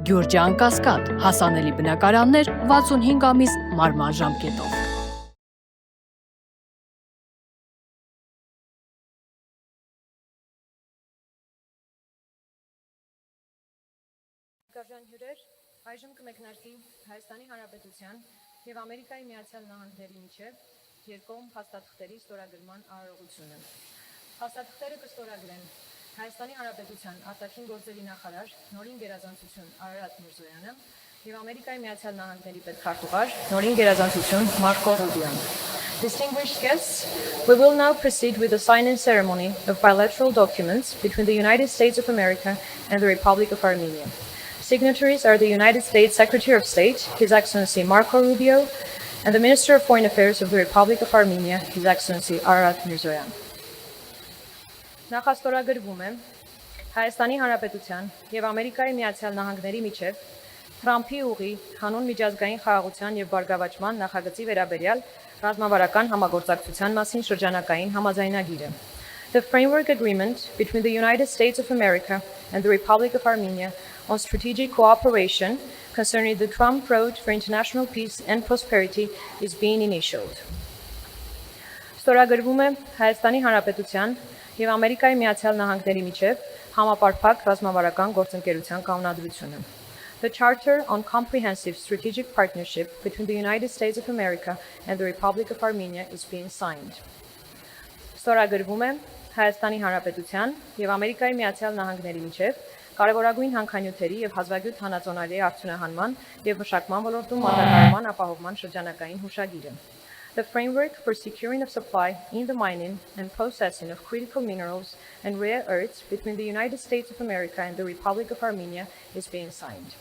Գյուրջան Կասկադ, հասանելի բնակարաններ 65 ամիս մարման ժամկետով։ Գարժան հյուրեր, այժմ կմեկնարկի Հայաստանի Հանրապետության և Ամերիկայի Միացյալ Նահանգների միջև երկկողմ փաստաթղթերի ստորագրման արարողությունը։ Փաստաթղթերը կստորագրեն Հայաստանի Հանրապետության արտաքին գործերի նախարար Նորին գերազանցություն Արարատ Միրզոյանը և Ամերիկայի Միացյալ Նահանգների պետքարտուղար Նորին գերազանցություն Մարկո Ռուբիոն։ Distinguished guests, we will now proceed with the signing ceremony of bilateral documents between the United States of America and the Republic of Armenia. Signatories are the United States Secretary of State, His Excellency Marco Rubio, and the Minister of Foreign Affairs of the Republic of Armenia, His Excellency Ararat Mirzoyan. Նախաստորագրվում է Հայաստանի Հանրապետության և Ամերիկայի Միացյալ Նահանգների միջև Թրամփի ուղի հանուն միջազգային խաղաղության և բարգավաճման նախագծի վերաբերյալ ռազմավարական համագործակցության մասին շրջանակային համաձայնագիրը. The framework agreement between the United States of America and the Republic of Armenia on strategic cooperation concerning the Trump Road for International Peace and Prosperity is being initialed. Ստորագրվում է Հայաստանի Հանրապետության և Ամերիկայի Միացյալ Նահանգների միջև համապարփակ ռազմավարական գործընկերության կանոնադրությունը. The Charter on Comprehensive Strategic Partnership between the United States of America and the Republic of Armenia is being signed. Ստորագրվում է Հայաստանի Հանրապետության և Ամերիկայի Միացյալ Նահանգների միջև կարևորագույն հանքանյութերի և հազվագյուտ հանածոնարի արդյունահանման և մշակման ոլորտում մատակարարման ապահովման շրջանակային հուշագիրը. The framework for securing of supply in the mining and processing of critical minerals and rare earths between the United States of America and the Republic of Armenia is being signed.